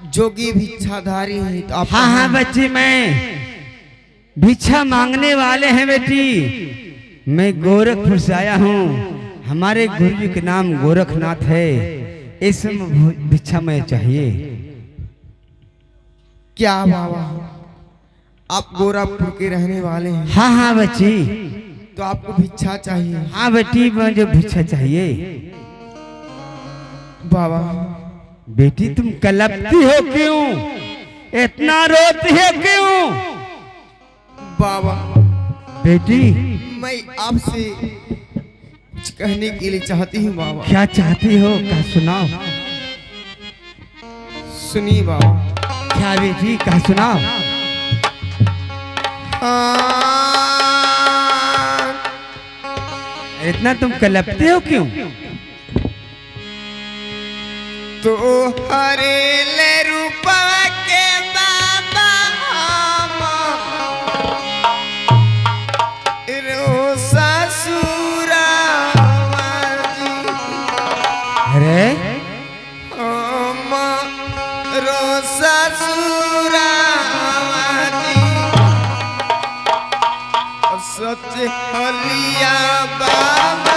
जोगी भिक्षाधारी है तो आप हाँ हाँ बच्ची, मैं भिक्षा मांगने वाले हैं बेटी। मैं गोरखपुर से आया हूँ। हमारे गुरु जी के नाम गोरखनाथ है। इस भिक्षा में चाहिए। क्या बाबा, आप गोरखपुर के रहने वाले हैं? हाँ हाँ बच्ची। तो आपको भिक्षा चाहिए? हाँ बेटी, मुझे भिक्षा चाहिए। बाबा बेटी तुम कलपती हो क्यों? इतना रोती है क्यों? बाबा बेटी मैं आपसे कुछ कहने के लिए चाहती हूँ बाबा। क्या चाहती हो? क्या सुनाओ। सुनिए बाबा। क्या बेटी, क्या सुनाओ। इतना तुम कलपते हो क्यों? तो हरेले रूपा के बाबा रो ससुरा अरे रो ससुरा सच हलिया बाबा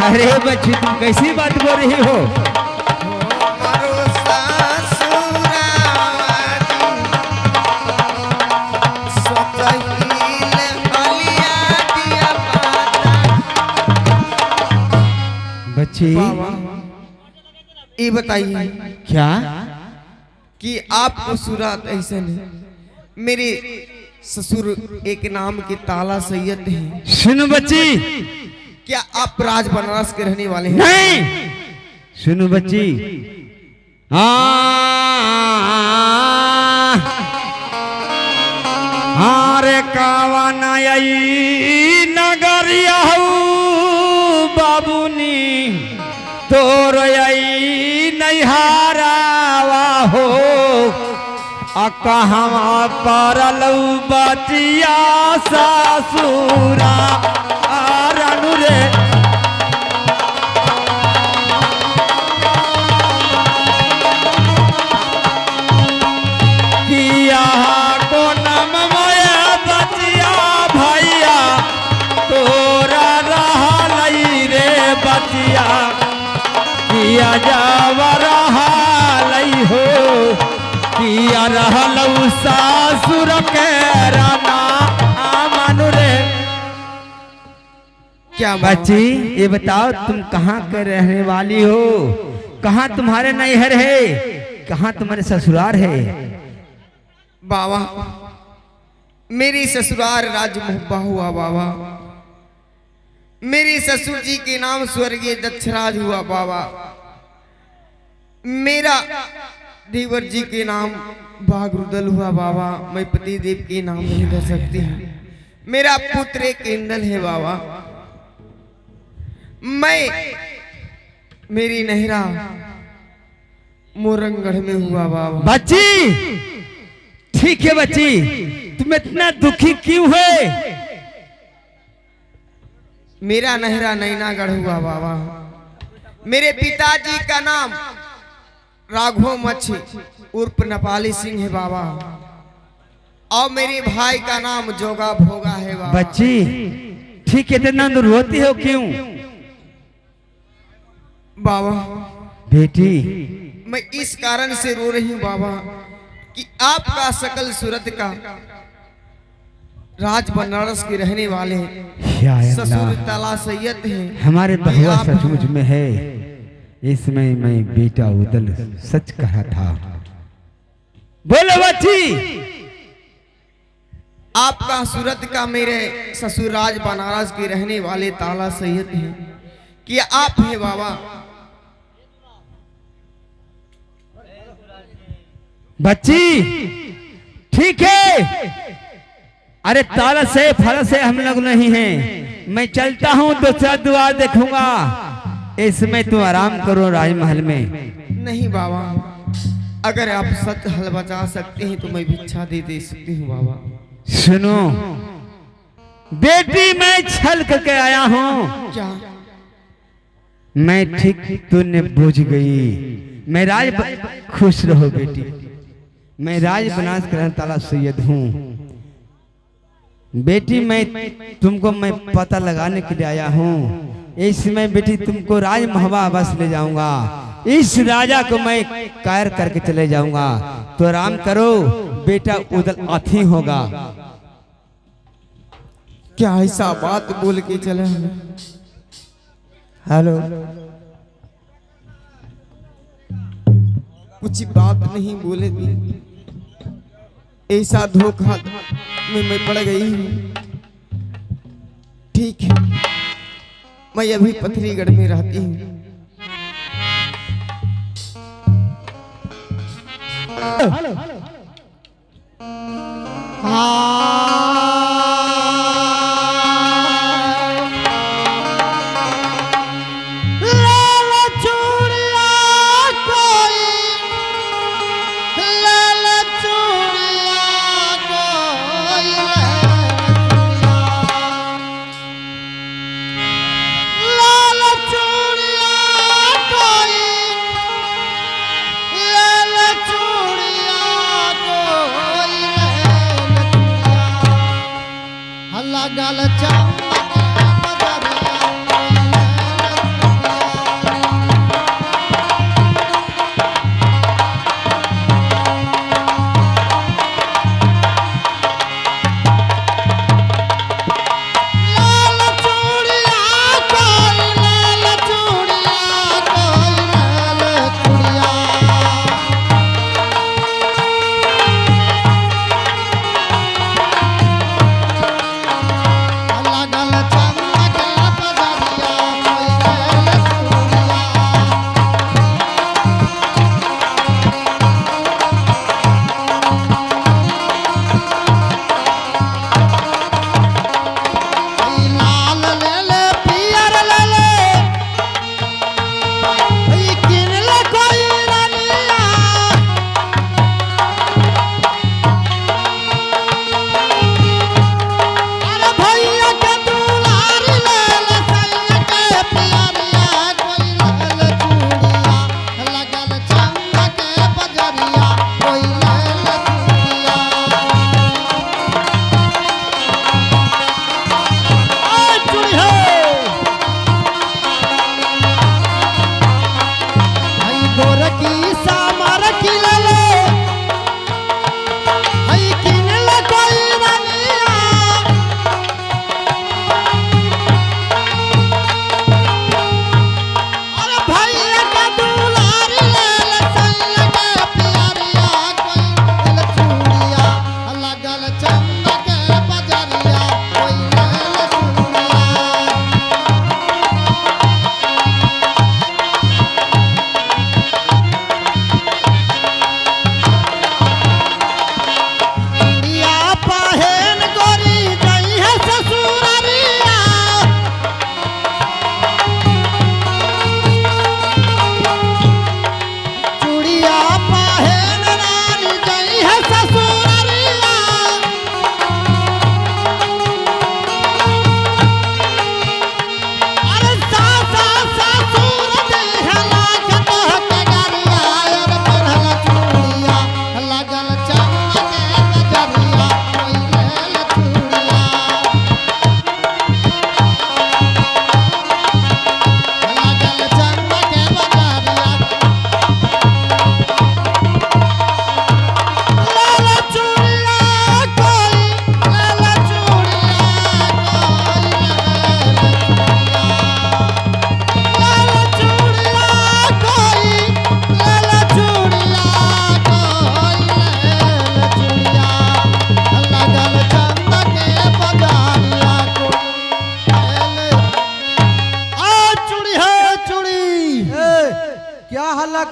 अरे बच्ची, तुम कैसी बात बोल रही हो? बच्ची ये बताइए क्या कि आपको सूरत ऐसे नहीं? मेरे ससुर एक नाम के ताला सैयद हैं। सुनो बच्ची। क्या आप राज बनारस के रहने वाले हैं? नहीं। सुनो बच्ची। हारे कावन नगरिया बाबूनी तोर नैहारावा हो कहाँ परल बचिया ससुरा रे। किया को नम बचिया भैया तोरा रही रे बचिया किया जाव रही हो किया रहलऊ सासुर के राना आमन रे। क्या बच्ची ये बताओ, तुम कहाँ के रहने वाली हो? कहाँ तुम्हारे नैहर है? कहाँ तुम्हारे ससुराल है? बाबा मेरी ससुराल राजमहब्बा हुआ बाबा। मेरे ससुर जी के नाम स्वर्गीय दक्षराज हुआ बाबा। मेरा देवर जी के नाम बागरुदल हुआ बाबा। मैं पति देव के नाम नहीं धर सकती हूँ। मेरा पुत्र एक इंदल है बाबा। मैं मेरी नहरा मोरंगढ़ में हुआ बाबा। बच्ची ठीक है बच्ची, तुम इतना दुखी क्यों है? मेरा नहरा नैनागढ़ हुआ बाबा। मेरे पिताजी का नाम राघव मच्छी उर्फ नेपाली सिंह है बाबा। और मेरे भाई का नाम जोगा भोगा है बाबा। बच्ची ठीक है, इतना दूर रोती हो क्यों? बाबा बेटी मैं इस कारण से रो रही हूँ बाबा कि आपका सकल सूरत का राज बनारस के रहने वाले ससुर ताला सैयद हैं। हमारे बहुआ सचमुच में है। इसमें मैं बेटा उदल सच कहा था। बोलो बच्ची। आपका सूरत का मेरे ससुर राज बनारस के रहने वाले ताला सैयद हैं कि आप हैं बाबा। बच्ची ठीक है, अरे ताला से फल से हम लोग नहीं हैं। मैं चलता हूँ, दूसरा द्वार देखूंगा। इसमें तू आराम करो राजमहल में। नहीं बाबा, अगर आप सच हल बचा सकते हैं तो मैं भिक्षा दे सकती हूँ बाबा। सुनो बेटी, मैं छल करके आया हूँ। क्या? मैं ठीक तूने बुझ गई। मैं खुश रहो बेटी। मैं राज बनास करने ताला सैयद हूँ बेटी। मैं तुमको मैं पता लगाने के लिए आया हूँ। इसमें बेटी तुमको राज महवा बस ले जाऊंगा। इस राजा को मैं कायर करके चले जाऊंगा। तो आराम करो बेटा, उधर अथी होगा। क्या ऐसा बात बोल के चले हमें? हेलो, कुछ बात नहीं बोले थी, ऐसा धोखा में मैं पड़ गई हूँ। ठीक है, मैं अभी पथरीगढ़ में रहती हूँ।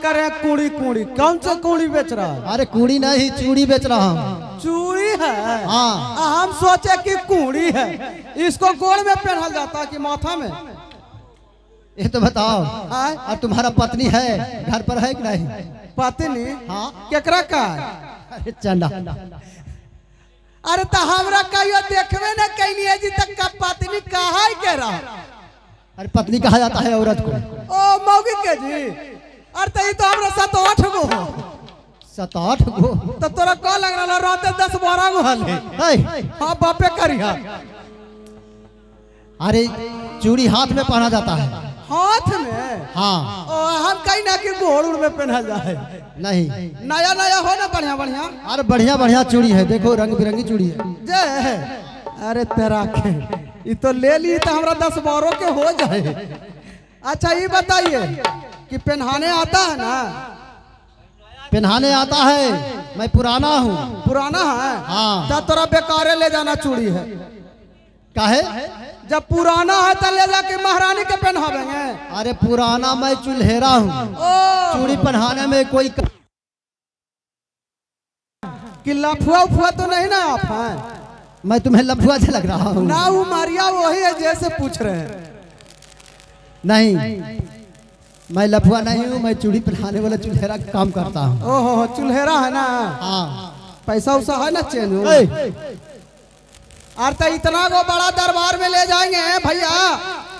करे कुड़ी कुड़ी, कौन सा कुड़ी बेच रहा है? अरे कुड़ी नहीं, चूड़ी बेच रहा हूँ। चूड़ी है। हाँ। हम सोचे कि कुड़ी है, इसको गोड़ में पहनल जाता है कि माथा में। ये तो बताओ, हाँ? और तुम्हारा पत्नी है घर पर है कि नहीं? पत्नी हाँ। केकरा का है? अरे चंदा, अरे तो हमरा कहियो देखबे न कैली है जी तक का पत्नी कहा के रहा। अरे पत्नी कहा जाता है औरत को। ओ मौगी के जी, अरे तो ये तो हमरा 7-8 गो हो। 7-8 गो? तो तोरा का लग रहा रात 10-12 गो हले। हाँ बापे करिया। अरे चूड़ी हाथ में पहना जाता है। हाथ में? हाँ। ओ हम कहीं ना कि गोड़ में पहना जाए। नहीं, नया नया हो ना, बढ़िया बढ़िया। अरे बढ़िया बढ़िया चूड़ी है, देखो रंग बिरंगी चूड़ी है। जय, अरे तेरा के ये तो ले ली तो हमरा 10-12 के हो जाए। अच्छा ये बताइए कि पहनाने आता है ना? पहनाने आता है, मैं पुराना हूँ। पुराना है? हाँ। तो तोरा बेकारे ले जाना चूड़ी है। काहे? जब पुराना है तो ले जाके महारानी के पहनावेंगे। अरे पुराना मैं चुल्हेरा हूँ, ओ चूड़ी पहनाने में कोई कि लफुआ उफुआ तो नहीं ना आप हैं? मैं तुम्हें लफुआ से लग रहा हूँ? ना वो मारिया वही है जैसे पूछ रहे हैं। नहीं, मैं लफुआ नहीं हूँ, मैं चूड़ी पहनाने वाला चुल्हेरा का काम करता हूँ। ओहो चुल्हेरा है ना? हाँ। पैसा उसा है ना चेन? और तो इतना को बड़ा दरबार में ले जाएंगे भैया,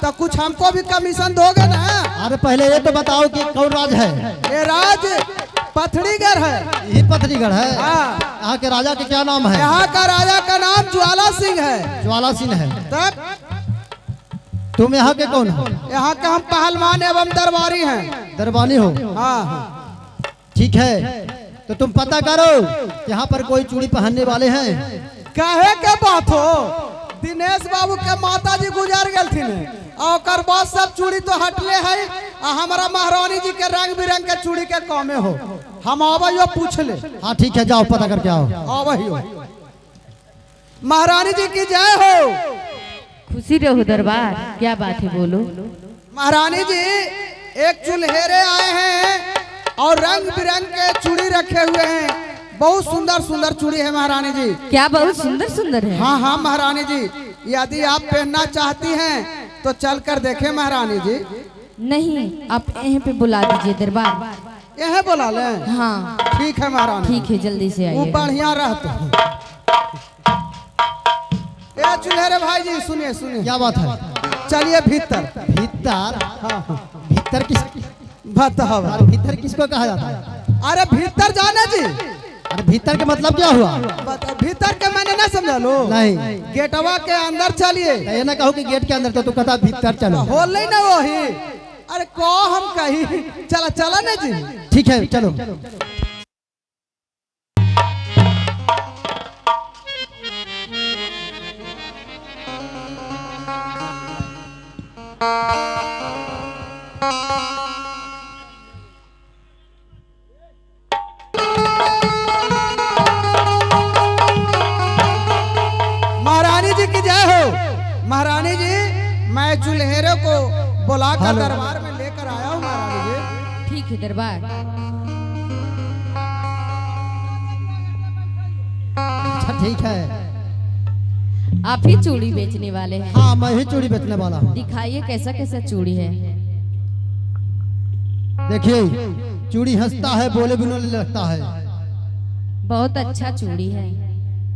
तो कुछ हमको भी कमीशन दोगे ना? अरे पहले ये तो बताओ कि कौन राज है? ये राज पथड़ीगढ़ है। ये पथरीगढ़ है? हाँ। यहाँ के राजा के क्या नाम है? यहाँ का राजा का नाम ज्वाला सिंह है। ज्वाला सिंह है। तब तुम यहाँ के कौन हो? यहाँ के हम पहलवान एवं दरबारी हैं। दरबानी हो? हाँ। ठीक है, तो तुम पता करो यहाँ पर कोई चूड़ी पहनने वाले हैं? कहे के बात हो, दिनेश बाबू के माता जी गुजर गए थे और बाद सब चूड़ी तो हटले है। हमारा महारानी जी के रंग बिरंग के चूड़ी के कामे हो। हम आवाज पूछ ले। हाँ ठीक है, जाओ पता करके आओ। आवाज महारानी जी की जय हो। खुशी रहो दरबार, क्या बात है बोलो। महारानी जी एक चुल्हेरे आए हैं और रंग बिरंग के चूड़ी रखे हुए हैं। बहुत सुंदर सुंदर चूड़ी है महारानी जी। क्या बहुत सुंदर सुंदर है? हाँ हाँ महारानी जी, यदि आप पहनना चाहती हैं तो चल कर देखें महारानी जी। नहीं, आप यहीं पे बुला दीजिए दरबार। यह बुला लें? हाँ ठीक है महारानी। ठीक है, जल्दी से वो आइए। बढ़िया रहता। ए चुल्हेरे भाई जी सुनिए सुनिए। क्या बात है? चलिए भीतर। भीतर? हाँ भीतर किस? बताओ। अरे भीतर किसको कहा जाता है? अरे भीतर जाना जी। अरे भीतर के मतलब क्या हुआ? बताओ भीतर के मैंने ना समझा लो। नहीं, गेटवा के अंदर चलिए। ये ना कहो कि गेट के अंदर, तो तू कहता भीतर चलो। हो नहीं ना वही। अरे को हम कही चला चला ना जी। ठीक है चलो। महारानी जी की जय हो। महारानी जी मैं चुल्हेरे को बुलाकर दरबार में लेकर आया हूँ महारानी जी। ठीक है दरबार। अच्छा ठीक है। आप ही चूड़ी बेचने वाले हैं? हाँ मैं ही चूड़ी बेचने वाला हूँ। दिखाइए कैसा कैसा चूड़ी है। देखिए चूड़ी हंसता है, बोले बिना लगता है। बहुत अच्छा चूड़ी है।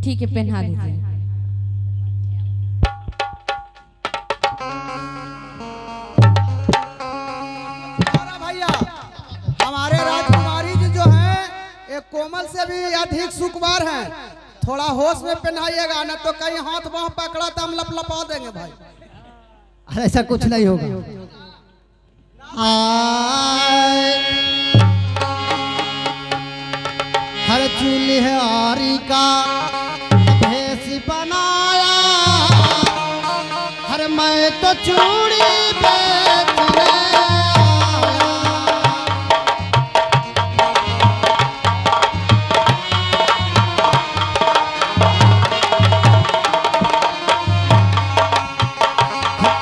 ठीक है, पहना दीजिए। भैया हमारे राजकुमारी जी जो हैं एक कोमल से भी अधिक सुकुमार हैं। थोड़ा होश में पहनाइएगा, ना तो कहीं हाथ बाह पकड़ा तो हम लपलपा देंगे भाई। अरे ऐसा कुछ नहीं होगा। हर चूल्हारी का भेष बनाया, हर मैं तो चूड़ी बेचने आया।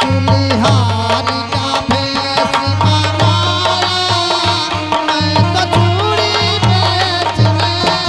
चूल्हारी का भेष बनाया, मैं तो चूड़ी बेचने आया।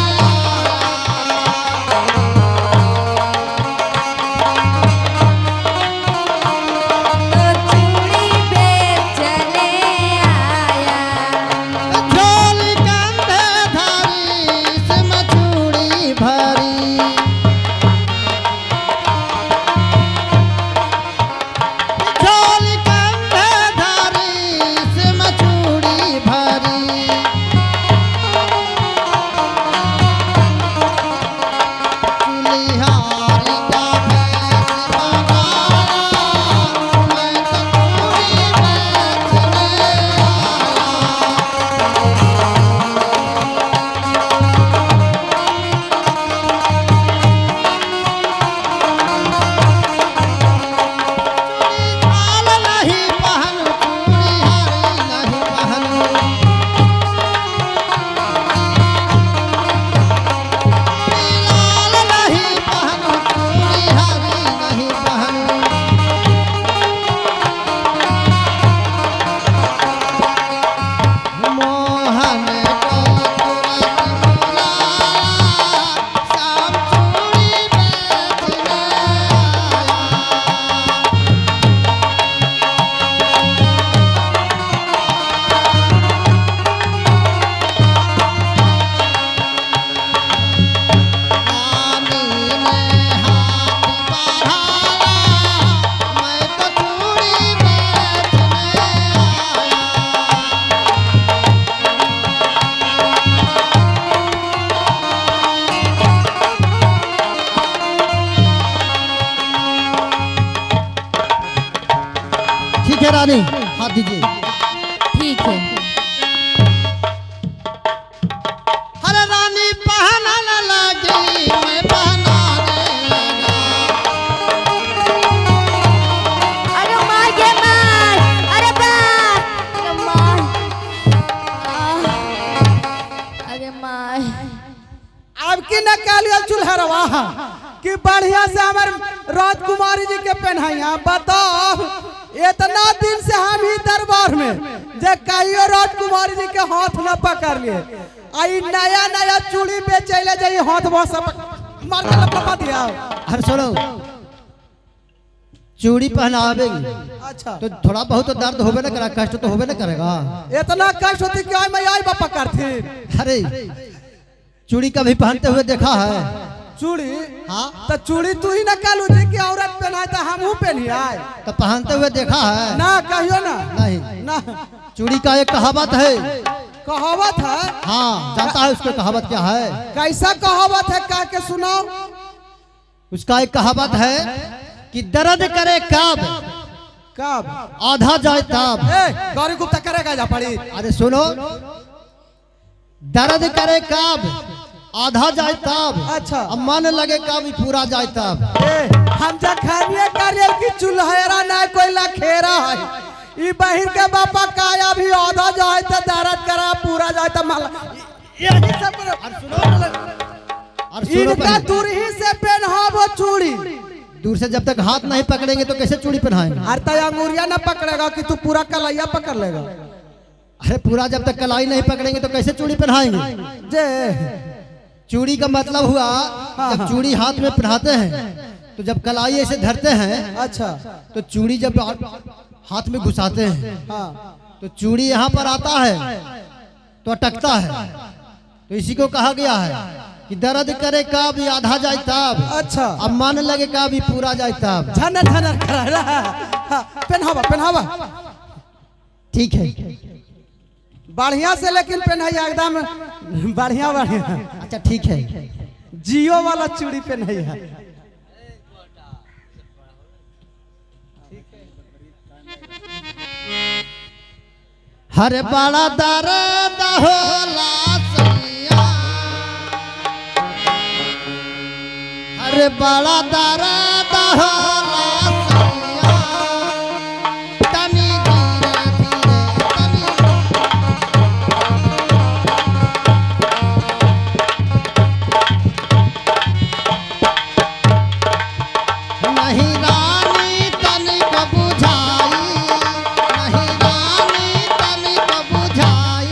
ठीक है रानी, हाथ दीजिए। ठीक है। हरे रानी पहना न लगी, मैं पहनाने लगा। अरे मार के मार, अरे मार, अरे मार, अरे मार। अब की न कालियल चूल्हा कि बढ़िया से हमारे राजकुमारी जी के पहनाइया। बताओ इतना दिन से हम ही दरबार में जे कहियो राजकुमारी जी के हाथ न पकड़ लिए, आई नया नया चूड़ी बेचैले जाइए हाथ बहुत मार के लपा दिया। अरे सुनो, चूड़ी पहनावेगी अच्छा तो थोड़ा बहुत तो दर्द होबे न करेगा, कष्ट तो होबे न करेगा। इतना कष्ट होती कि आई मैं आई बापा करती। अरे चूड़ी कभी पहनते हुए देखा है? चूड़ी हाँ तो चूड़ी तू ही न कालू जी की औरत पहनाए तो हम पहनी आए तो पहनते हुए देखा है? ना कहियो ना। नहीं। ना चूड़ी का एक कहावत है। कहावत है? हाँ, जानता है उसका कहावत क्या है? कैसा कहावत है, कह के सुनाओ। उसका एक कहावत है कि दर्द करे कब, कब आधा जाए तब। गौरी गुप्ता करेगा जा पड़ी। अरे सुनो, दर्द करे कब, आधा जाए तब। अच्छा। अब मन लगे कब पूरा जाए तब। हम जखनिए करियल की चुल्हेरा ना कोई लखेरा है। ई बहिर के बापा काया भी आधा जाए तो दर्द करा, पूरा जाए तो माला यही सब इनका पहले। दूर ही से पहनावो चूड़ी। दूर से जब तक हाथ नहीं पकड़ेंगे तो कैसे चूड़ी पहनाएंगे? अरे तो अंगूरिया ना पकड़ेगा कि तू पूरा कलैया पकड़ लेगा। अरे पूरा जब तक कलाई नहीं पकड़ेंगे तो कैसे चूड़ी पहनाएंगे? जे चूड़ी का मतलब हुआ, जब चूड़ी हाथ में पहनाते हैं तो जब कलाई ऐसे धरते हैं, अच्छा तो चूड़ी जब हाथ में घुसाते हैं हाँ तो चूड़ी यहाँ पर आता है तो अटकता है। तो इसी को कहा गया है कि दर्द करे कब आधा जाए तब। अच्छा अब मन लगे कब पूरा जाए तब। झनर झनर करा रहा। हाँ, पहनावा पहनावा ठीक है। बढ़िया से, लेकिन पहनाइया एकदम बढ़िया बढ़िया। अच्छा ठीक है। जियो वाला चूड़ी पहनाइया। हरे बड़ा दर्द होला सैया, हरे बड़ा दर्द होला सैया, तनी धीरे धीरे नहीं रानी तनिक बुझाई, नहीं रानी तनिक बुझाई,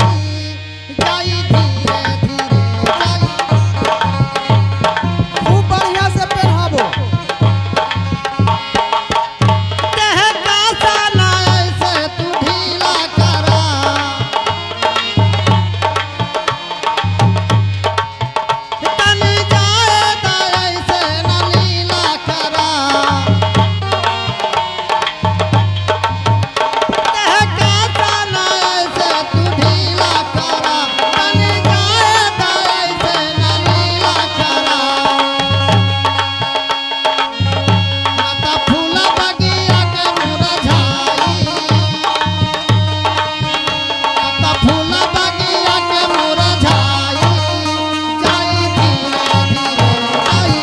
जाई धीरे धीरे जाई। खूब बढ़िया से पहनावो। देह का साना ऐसे तू ढीला करा, तनी जाए दा ऐसे न लीला करा। देह का साना ऐसे तू ढीला करा, तनी जाए दा ऐसे न लीला करा। माता फूल बगिया के मुरझाई, माता फूल बगिया के मुरझाई, जाई धीरे धीरे जाई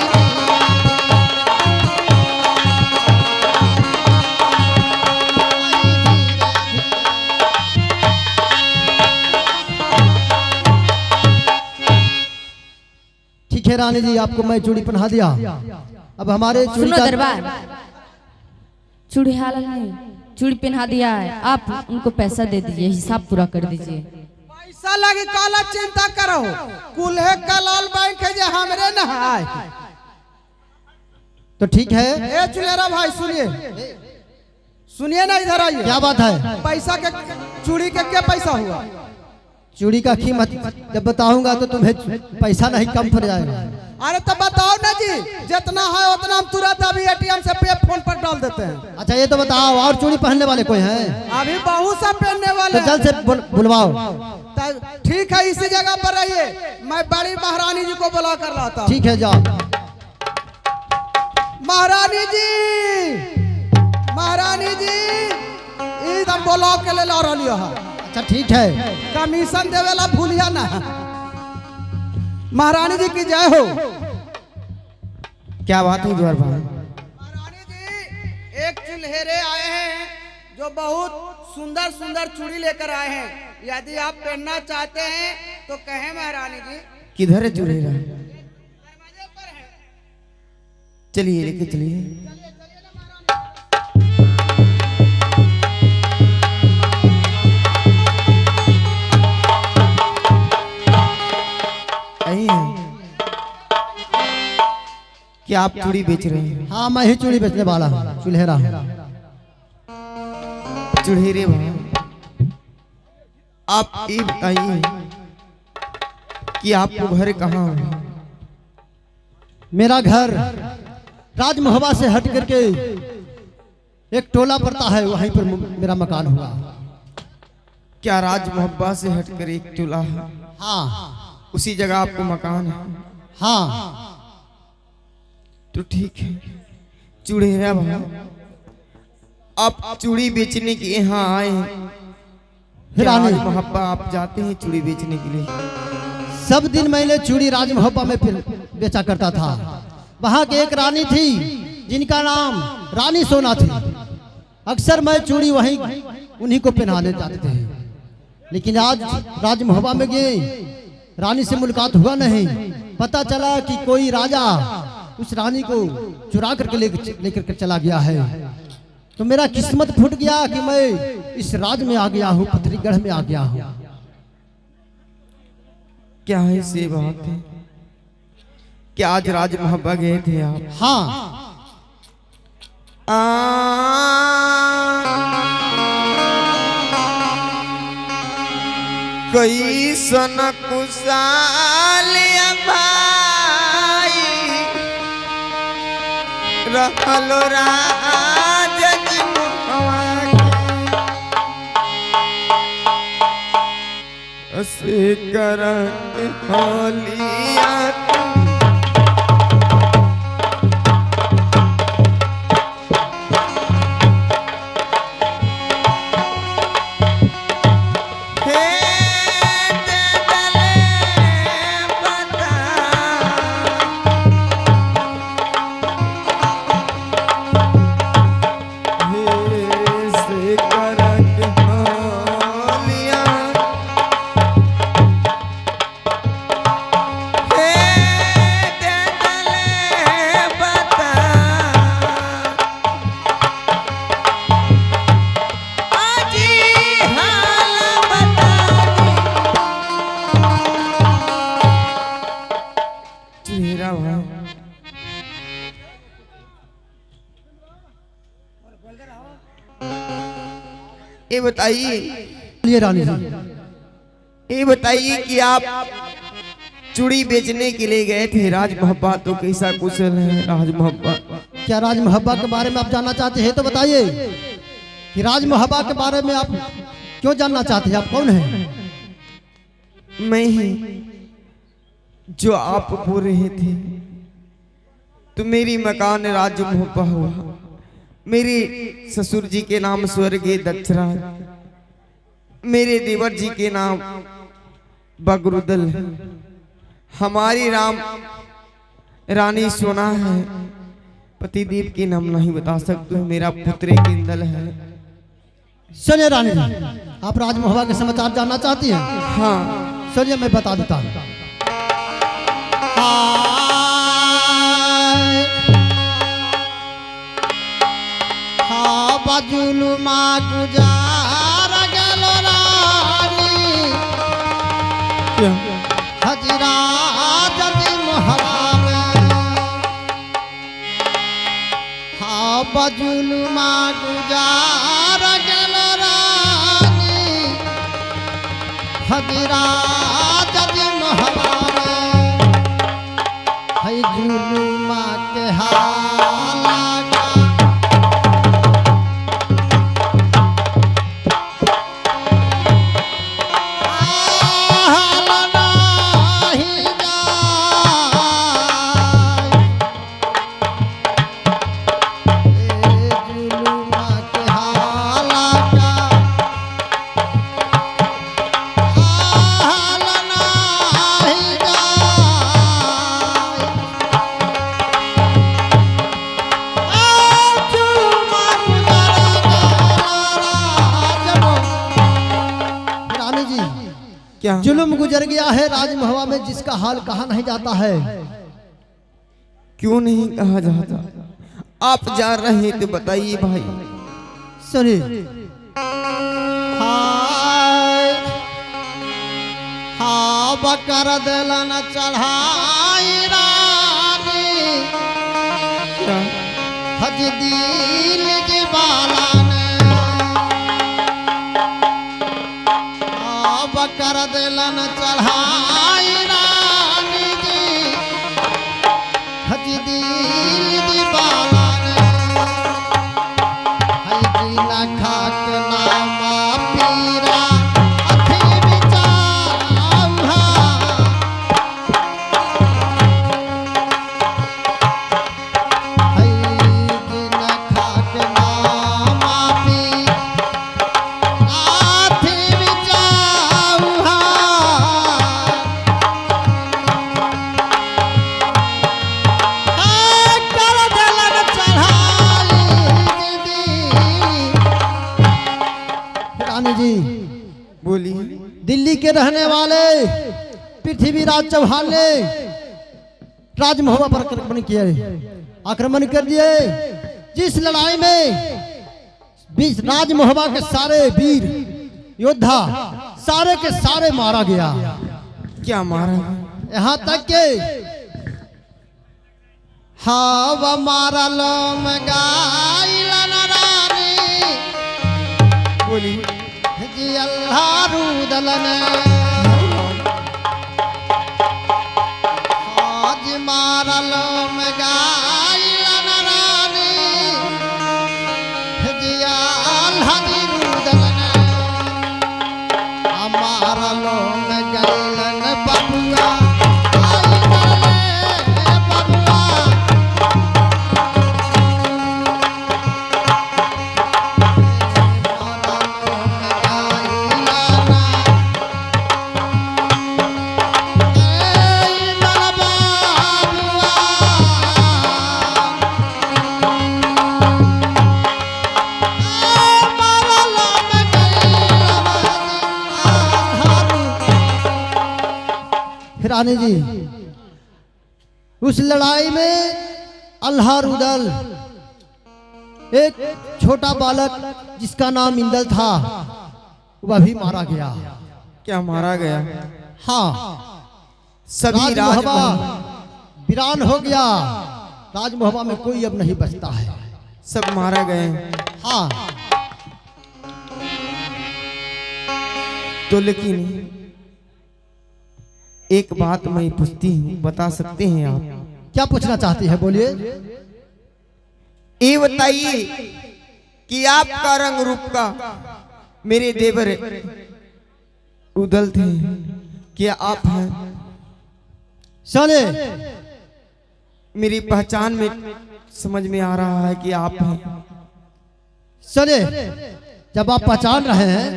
ठीक है रानी जी, आपको मैं चूड़ी पहना दिया। अब हमारे चूड़ी सुनो का दरबार, चूड़ी हाल नहीं, चूड़ी पहना दिया है, आप उनको पैसा दे दीजिए, हिसाब पूरा कर दीजिए। पैसा लगे काला चिंता करो। कुल्हे कलाल बैंक है जे हमरे न है। तो ठीक है। ए चुलेरा भाई सुनिए, सुनिए ना, इधर आइए। क्या बात है? पैसा के चूड़ी के क्या पैसा हुआ? चूड़ी का कीमत जब बताऊंगा तो तुम्हें पैसा नहीं कम पड़ जाएगा। अरे तो बताओ ना जी, जितना है उतना हम तुरंत अभी एटीएम से पे फोन पर डाल देते हैं। अच्छा ये तो बताओ, और चूड़ी पहनने वाले कोई हैं? अभी बहुत सा पहनने वाले तो जल्द से बुलवाओ। तो ठीक है, इसी जगह पर रहिए, मैं बड़ी महारानी जी को बुला कर लाता हूँ। ठीक है, जाओ। महारानी जी, महारानी जी, बोलाव के ले ला रही है। अच्छा ठीक है। कमीशन देवेला भूलिया ना। महारानी जी की जय हो। क्या बात है जोर भाई? महारानी जी एक चुल्हेरे आए हैं जो बहुत सुंदर सुंदर चूड़ी लेकर आए हैं। यदि आप पहनना चाहते हैं तो कहें महारानी जी। किधर है चुड़ैला? दरवाजे पर है। चलिए लेके चलिए। क्या आप चूड़ी बेच रहे हैं? हाँ मैं ही चूड़ी बेचने वाला हूँ, चुल्हेरा हूँ। चुड़ेरे भाई, आप ये बताइए कि आपको घर कहाँ है? मेरा घर राजमहबा से हट करके एक टोला पड़ता है, वहीं पर मेरा मकान हुआ। क्या राज मोहब्बा से हटकर एक टोला है? हाँ उसी जगह आपको मकान है? हाँ। तो ठीक है चुड़ेरा भाई, आप चूड़ी बेचने के यहाँ आए हैं। क्या राज मोहब्बा आप जाते हैं चूड़ी बेचने के लिए? सब दिन मैंने चूड़ी राजमहबा में फिर बेचा करता था। वहाँ की एक रानी थी जिनका नाम रानी सोना थी। अक्सर मैं चूड़ी वहीं उन्हीं को पहनाने जाते थे। लेकिन आज राजमहबा में गए, रानी से मुलाकात हुआ नहीं। पता चला कि कोई राजा उस रानी को चुरा करके लेकर के चला गया है। तो मेरा किस्मत फूट गया कि मैं इस राज में आ गया हूँ, पथरीगढ़ में आ गया हूँ। क्या है से बात है? क्या आज राज मोहब्बा गए थे आप? हाँ कई सन कुशाल भाई रहलो राज जी मुहवा के से करत होलिया ये बताइए, ये रानी जी, ये बताइए कि आप चूड़ी बेचने के लिए गए थे राज मोहब्बा, तो कैसा कुशल है राज मोहब्बा? क्या राज मोहब्बा के बारे में आप जानना चाहते हैं? तो बताइए कि राज मोहब्बा के बारे में आप क्यों जानना चाहते हैं? आप कौन हैं? मैं ही जो आप बोल रहे थे। तो मेरी मकान राज मोहब्बा हुआ। मेरे ससुर जी के नाम स्वर्गीय दक्षराज, मेरे देवर जी के नाम बगरुदल, हमारी रानी सोना है। पतिदेव के नाम नहीं बता सकते, मेरा पुत्र किंदल है। सुनिए रानी जी, आप राज मोहब्बा के समाचार जानना चाहती हैं? हाँ सुनिए मैं बता देता हूँ। जुलुमा गुजार गेलो रानी हजरा जदी मोहब्बा में। हाँ बजुलुमा गुजार गेलो रानी हजरा जदी मोहब्बा में। है जुलुमा के हाला क्या जुल्म गुजर गया है राजमहवा में, जिसका हाल कहा नहीं जाता है। क्यों नहीं कहा जाता? आप जा रहे हैं तो बताइए भाई। सुनिए। हाय हाँ बकर दिलन चढ़ाई रानी, क्या हज दिल के बाला ने, हाँ बकर दिलन चढ़ाई रानी जी, हज दिल के बाला ने, हई जी ना खाक नामा पीरा अथी बिचाऊहा, हई जी ना खाक नामा पीरा अथी बिचाऊहा, कर दिलन चढ़ाई दीदी। रानी जी, बोलिए। दिल्ली के रहने वाले पृथ्वीराज चौहान ने राजमहवा पर आक्रमण कर दिए। जिस लड़ाई में राजमहवा के सारे वीर योद्धा सारे के सारे मारा गया। क्या मारा? यहाँ तक के हवा मारा लोम गाइलन रानी, बोलिए। जी अल्लाह रूदलन, आज मारा लोम गाइलन रानी, जी अल्लाह रूदलन, हमारा लोम गाइलन बबुआ, आइले बबुआ, रानी जी, उस लड़ाई में अल्लाह रुदल एक छोटा बालक जिसका नाम इंदल था वह भी मारा गया। क्या मारा गया? हाँ, सभी राजमहवा राज वीरान हो गया। राजमहवा में कोई अब नहीं बचता है। सब मारा गए। हाँ, तो लेकिन एक बात मैं पूछती हूँ, बता सकते हैं आप? क्या पूछना चाहती है, बोलिए। ये बताइए कि आपका रंग रूप का मेरे देवर उदल थे, क्या आप हैं? सुने, मेरी पहचान में समझ में आ रहा है कि आप हैं। सुने, जब आप पहचान रहे हैं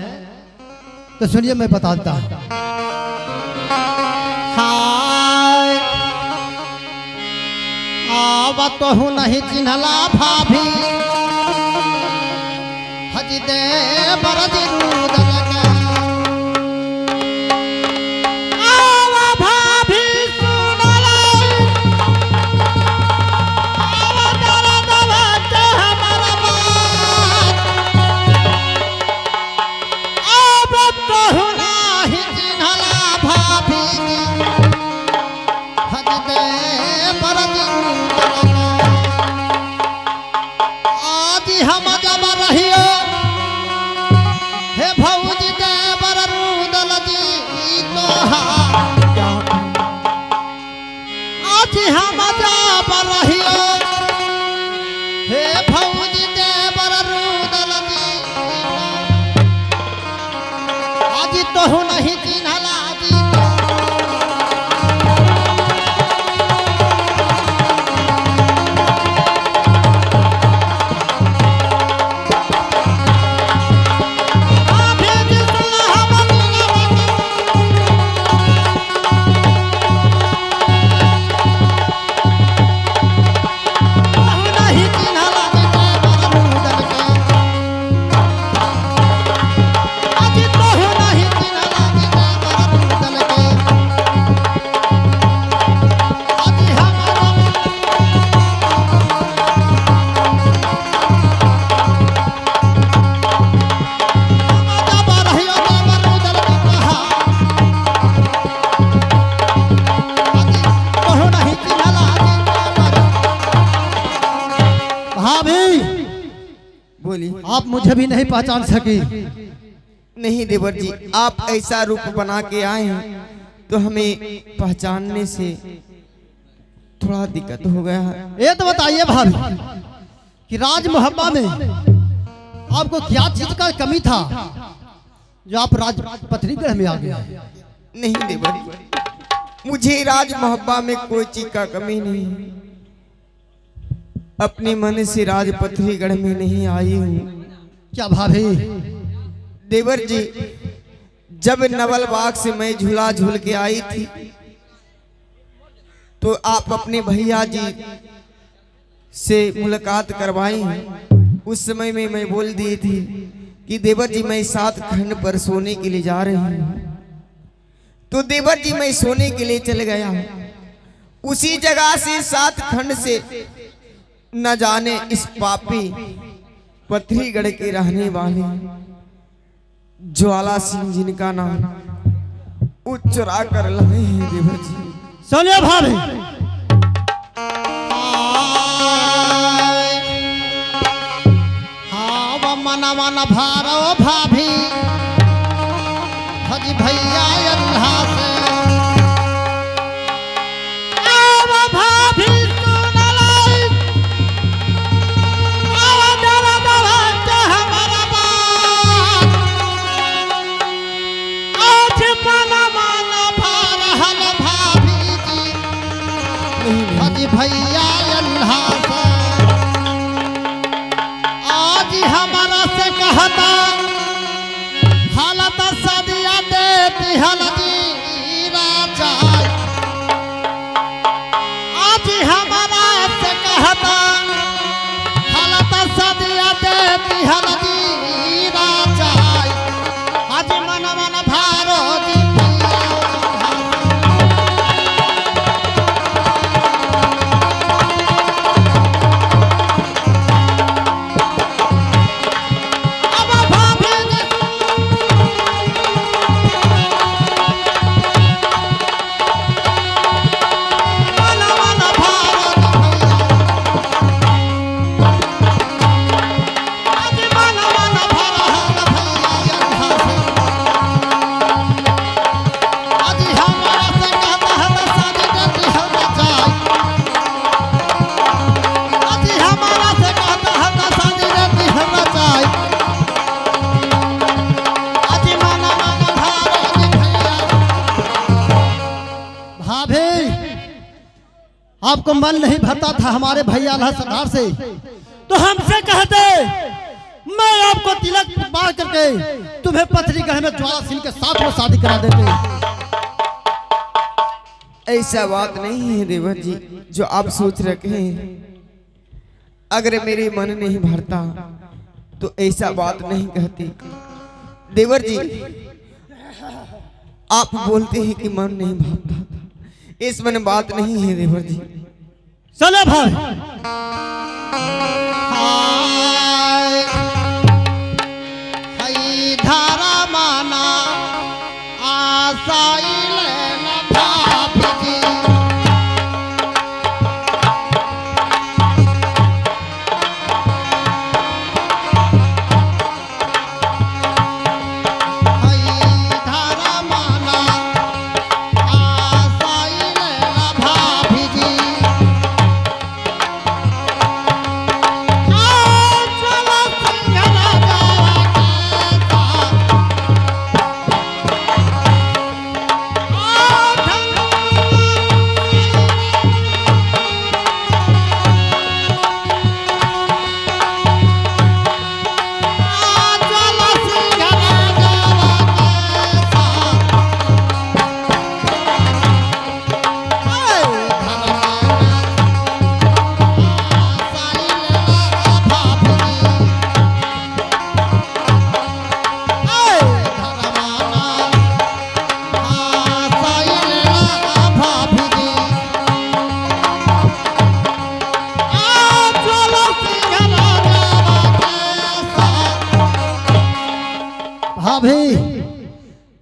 तो सुनिए, मैं बताता हूँ। हाय आव तो हूँ नहीं चिन्हला भाभी, हज दे बरद रूदल के, आव भाभी सुनला, आव दर्द बचे हमारा बात, आव तो हूँ नहीं चिन्हला भाभी, हज दे बरद रूदल के, आज हम जब रहियो हे भौजी दे बर रूदल जी तोहार, आज हम जब रहियो हे भौजी दे बर रूदल जी, आज तो नहीं चिन्हला जी नहीं चिन्हला जी दे बर रूदल के, आज तो नहीं चिन्हला भाभी बोलिए। आप मुझे भी नहीं पहचान सकी। नहीं देवर जी, आप ऐसा रूप बना के आए हैं तो हमें पहचानने से थोड़ा दिक्कत हो गया है। ये तो बताइए भाभी कि राज मोहब्बा में आपको क्या चीज का कमी था जो आप राज पथरीगढ़ में आ गए? नहीं देवर जी, मुझे राज मोहब्बा में कोई चीज का कमी नहीं। अपने मन से राज पथरीगढ़ में नहीं आई हूँ। क्या भाभी? देवर जी, जब नवल बाग से मैं झूला झूल के आई थी तो आप अपने भैया जी से मुलाकात करवाई हैं। उस समय में मैं बोल दी थी कि देवर जी मैं 7 खंड पर सोने के लिए जा रही हूँ। तो देवर जी मैं सोने के लिए चल गया। उसी जगह से 7 खंड से न जाने इस पापी पथरीगढ़ के रहने वाले ज्वाला सिंह जिनका नाम वो चुरा कर लाए हैं देवर जी। सुनिए भाभी, हाँ वो मना मना भारो भाभी हजी भैया अल्लाह से आवा भाभी सुन लाई आवा दला दला के हमारा बात आज मना मना भार हल भाभी जी हजी भैया अल्लाह से आज हमारा से कहता हालत सदिया देती हलदी राजा आज हमारा से कहता हालत सदिया देती हलदी राजा आज मन मन भारो जी आपको मन नहीं भरता था हमारे भैया अल्लाह सरदार से तो हमसे कहते मैं आपको तिलक पार करके तुम्हें पथरीगढ़ में ज्वाला सिंह के साथ में शादी करा देते। ऐसा बात नहीं है देवर जी जो आप सोच रखे हैं। अगर मेरे मन नहीं भरता तो ऐसा बात नहीं कहती। देवर जी, आप बोलते हैं कि मन नहीं भरता, इस मन बात नहीं है देवर जी। चलो भाई धारा माना आशाई लेना भाभी जी धारा माना आशाई लेना भाभी जी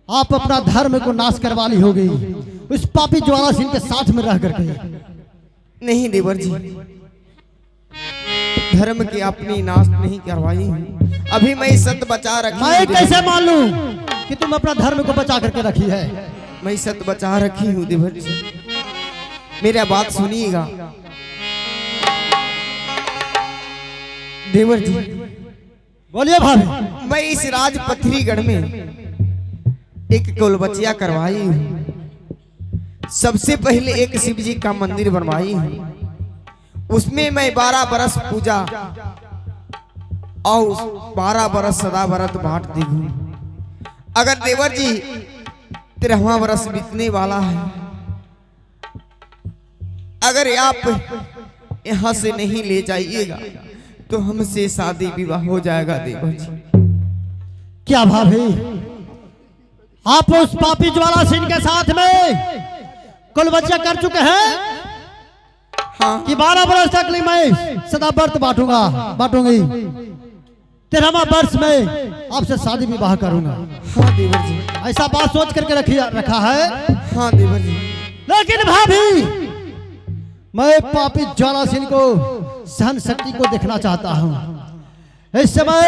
आप अपना धर्म को नाश करवा ली होगी उस पापी ज्वाला सिंह के साथ में रह करके। नहीं देवर जी, धर्म की अपनी नाश नहीं करवाई हूँ। अभी मैं सत्य बचा रखी मैं हूँ कैसे मान लूं कि तुम अपना धर्म को बचा करके रखी है? मैं सत्य बचा रखी हूँ देवर जी। मेरा बात सुनिएगा देवर जी। बोलिए भाभी। मैं इस राज पथरीगढ़ में एक कोलबचिया करवाई हूँ। सबसे पहले एक शिव जी का मंदिर बनवाई हूँ। उसमें मैं 12 बरस पूजा और 12 बरस सदा व्रत बांट दी हूँ। अगर देवर जी 13वां बरस बीतने वाला है, अगर आप यहाँ से नहीं ले जाइएगा तो हमसे शादी विवाह हो जाएगा देवर जी। क्या भाभी, आप उस पापी ज्वाला सिंह के साथ में कुलबच्चा कर चुके हैं हाँ कि 12 वर्ष तक मैं सदा व्रत बांटूंगी, 13वां वर्ष में आपसे शादी विवाह करूंगा। हाँ देवर जी। ऐसा बात सोच करके रखा है। हाँ देवर जी। लेकिन भाभी, मैं पापी ज्वाला सिंह को सहन शक्ति को देखना चाहता हूँ। इस समय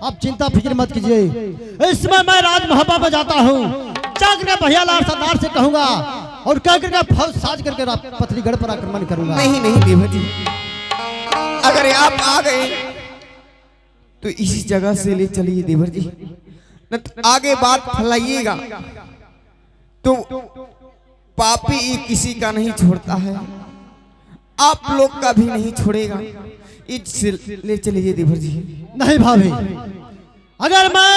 आप चिंता फिक्र मत कीजिए। इस समय मैं राजमहल में जाता हूँ, जाकर भैया लाल सरदार से कहूंगा और कह करके फौज साज करके पथरीगढ़ पर आक्रमण करूंगा। नहीं नहीं देवर जी, अगर आप आ गए तो इसी जगह से ले चलिए देवर जी, न तो आगे बात फैलाइएगा तो पापी ये किसी का नहीं छोड़ता है, आप लोग का भी नहीं छोड़ेगा। इससे ले चलिए देवर जी। नहीं भाभी, अगर मैं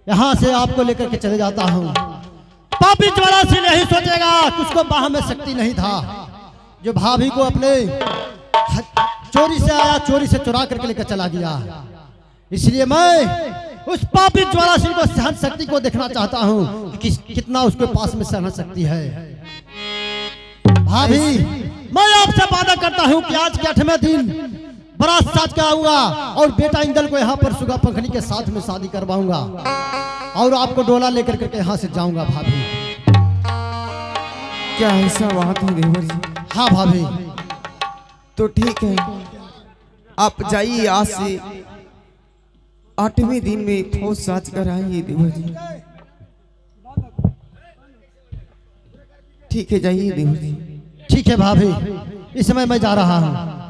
यहाँ से आपको लेकर के चले जाता हूँ, पापी ज्वाला सिंह यही सोचेगा कि उसको बाह में शक्ति नहीं था, जो भाभी को अपने चोरी से आया, चोरी से चुरा करके लेकर चला गया। इसलिए मैं उस पापी ज्वाला सिंह को सहन शक्ति को देखना चाहता हूँ कि कितना उसके पास में सहन शक्ति है। भाभी, मैं आपसे वादा करता हूँ कि आज के 8वें दिन बारात साज कर आऊंगा और बेटा इंदल को यहाँ पर सुगा पंखनी के साथ में शादी करवाऊंगा और आपको डोला लेकर के यहाँ से जाऊंगा। भाभी, क्या ऐसा बात है देवर जी? हाँ भाभी। तो ठीक है, आप जाइए। आज से 8वें दिन में फौज साज कर आइए देवर जी। ठीक है, जाइए देवर जी। ठीक है भाभी, इस समय मैं जा रहा हूँ।